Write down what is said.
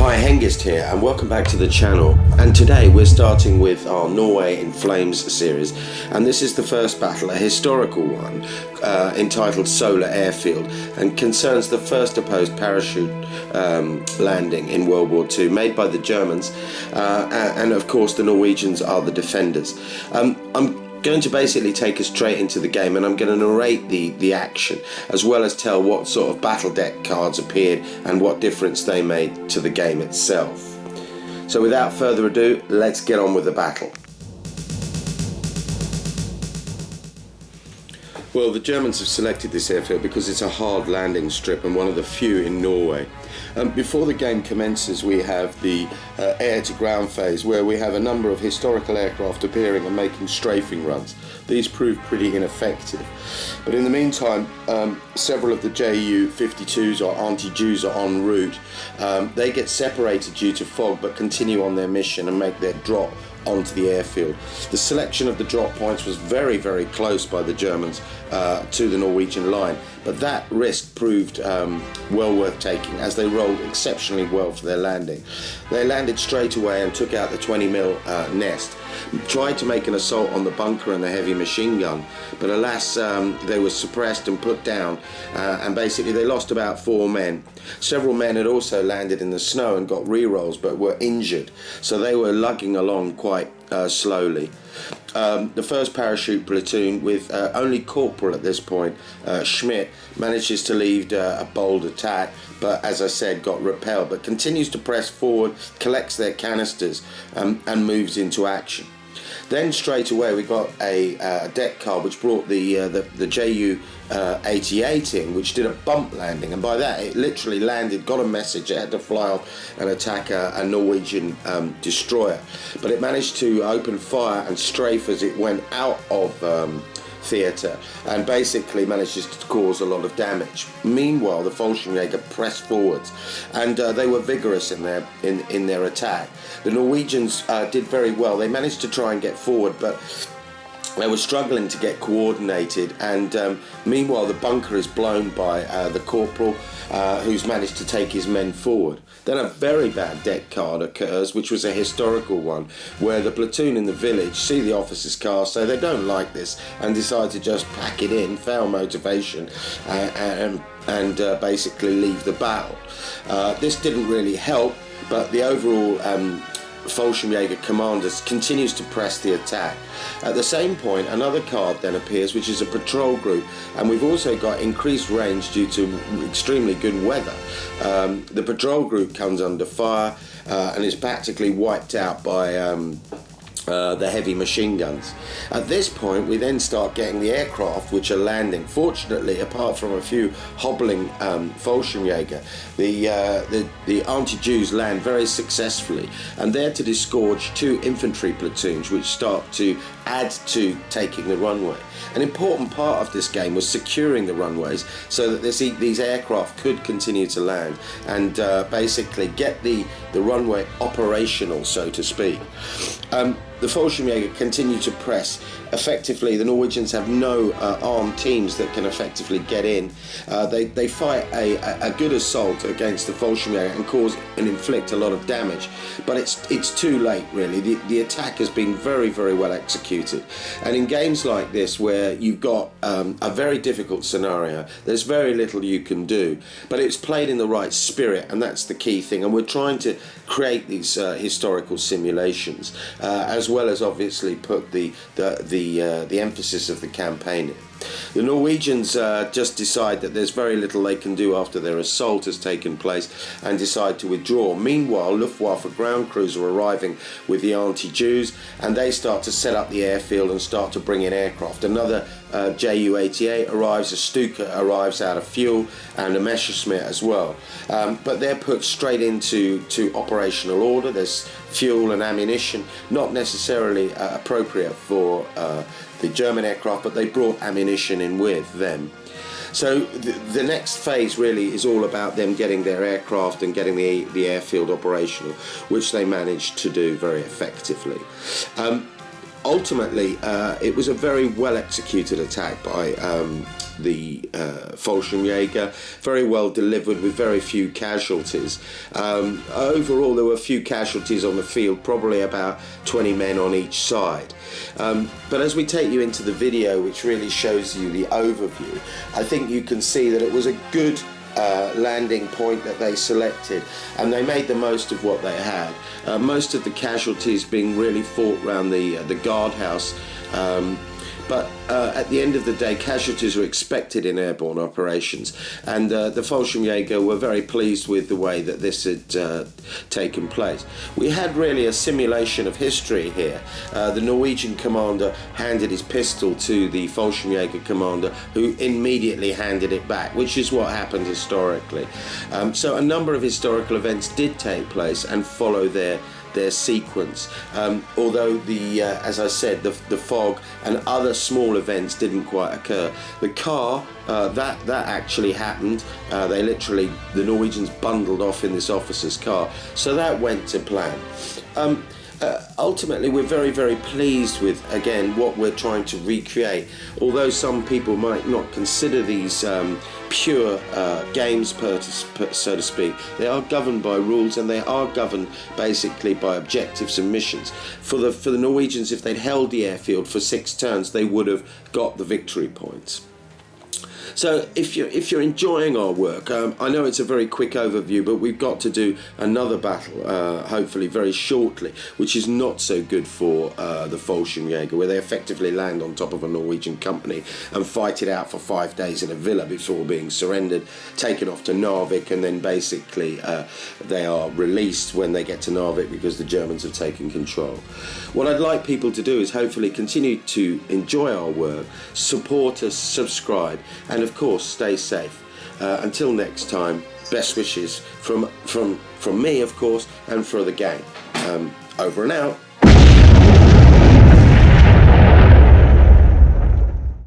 Hi, Hengist here, and welcome back to the channel. And today we're starting with our Norway in Flames series, and this is the first battle, a historical one, entitled Sola Airfield, and concerns the first opposed parachute landing in World War II, made by the Germans, and of course the Norwegians are the defenders. I'm going to basically take us straight into the game, and I'm going to narrate the action as well as tell what sort of battle deck cards appeared and what difference they made to the game itself. So without further ado, let's get on with the battle. Well, the Germans have selected this airfield because it's a hard landing strip and one of the few in Norway. Before the game commences, we have the air-to-ground phase, where we have a number of historical aircraft appearing and making strafing runs. These prove pretty ineffective. But in the meantime, several of the Ju-52s or anti-Jus are en route. They get separated due to fog, but continue on their mission and make their drop onto the airfield. The selection of the drop points was very, very close by the Germans to the Norwegian line, but that risk proved well worth taking, as they rolled exceptionally well for their landing. They landed straight away and took out the 20mm nest, tried to make an assault on the bunker and the heavy machine gun, but alas, they were suppressed and put down, and basically they lost about 4 men. Several men had also landed in the snow and got re-rolls but were injured, so they were lugging along quite slowly. The first parachute platoon, with only Corporal at this point, Schmidt, manages to lead a bold attack, but as I said, got repelled, but continues to press forward, collects their canisters, and moves into action. Then straight away we got a deck card which brought the Ju-88 in, which did a bump landing, and by that it literally landed, got a message, it had to fly off and attack a Norwegian destroyer, but it managed to open fire and strafe as it went out of theatre, and basically manages to cause a lot of damage. Meanwhile, the Fallschirmjäger pressed forwards, and they were vigorous in their attack. The Norwegians did very well. They managed to try and get forward, but they were struggling to get coordinated, and meanwhile the bunker is blown by the Corporal, who's managed to take his men forward. Then a very bad deck card occurs, which was a historical one, where the platoon in the village see the officer's car, so they don't like this and decide to just pack it in, fail motivation, and basically leave the battle. This didn't really help, but the overall Fallschirmjäger commander continues to press the attack. At the same point, another card then appears, which is a patrol group, and we've also got increased range due to extremely good weather. The patrol group comes under fire and is practically wiped out by the heavy machine guns. At this point we then start getting the aircraft which are landing. Fortunately, apart from a few hobbling Fallschirmjäger, the anti-Jus land very successfully, and they're to disgorge 2 infantry platoons which start to add to taking the runway. An important part of this game was securing the runways so that these aircraft could continue to land and basically get the runway operational, so to speak. The Fallschirmjäger continue to press. Effectively, the Norwegians have no armed teams that can effectively get in. They fight a good assault against the Fallschirmjäger and cause and inflict a lot of damage, but it's too late really. The attack has been very, very well executed, and in games like this where you've got a very difficult scenario, there's very little you can do, but it's played in the right spirit, and that's the key thing. And we're trying to create these historical simulations, as well as obviously put the emphasis of the campaign in. The Norwegians just decide that there's very little they can do after their assault has taken place and decide to withdraw. Meanwhile, Luftwaffe ground crews are arriving with the anti-Jus, and they start to set up the airfield and start to bring in aircraft. Another Ju-88 arrives, a Stuka arrives out of fuel, and a Messerschmitt as well. But they're put straight into operational order. There's fuel and ammunition, not necessarily appropriate for the German aircraft, but they brought ammunition in with them. So the next phase really is all about them getting their aircraft and getting the airfield operational, which they managed to do very effectively. ultimately, it was a very well executed attack by the Fallschirmjäger, very well delivered with very few casualties. Overall, there were a few casualties on the field, probably about 20 men on each side. But as we take you into the video, which really shows you the overview, I think you can see that it was a good landing point that they selected, and they made the most of what they had. Most of the casualties being really fought around the guardhouse, but at the end of the day, casualties were expected in airborne operations, and the Fallschirmjäger were very pleased with the way that this had taken place. We had really a simulation of history here. The Norwegian commander handed his pistol to the Fallschirmjäger commander, who immediately handed it back, which is what happened historically. So a number of historical events did take place and follow their sequence, although as I said, the fog and other small events didn't quite occur. The car, that actually happened. The Norwegians bundled off in this officer's car, so that went to plan. Ultimately, we're very, very pleased with, again, what we're trying to recreate. Although some people might not consider these pure games, so to speak, they are governed by rules, and they are governed basically by objectives and missions. For the Norwegians, if they'd held the airfield for 6 turns, they would have got the victory points. So if you're enjoying our work, I know it's a very quick overview, but we've got to do another battle, hopefully very shortly, which is not so good for the Fallschirmjäger, where they effectively land on top of a Norwegian company and fight it out for 5 days in a villa before being surrendered, taken off to Narvik, and then basically they are released when they get to Narvik because the Germans have taken control. What I'd like people to do is hopefully continue to enjoy our work, support us, subscribe, and of course stay safe. Until next time, best wishes from me, of course, and for the gang. Over and out.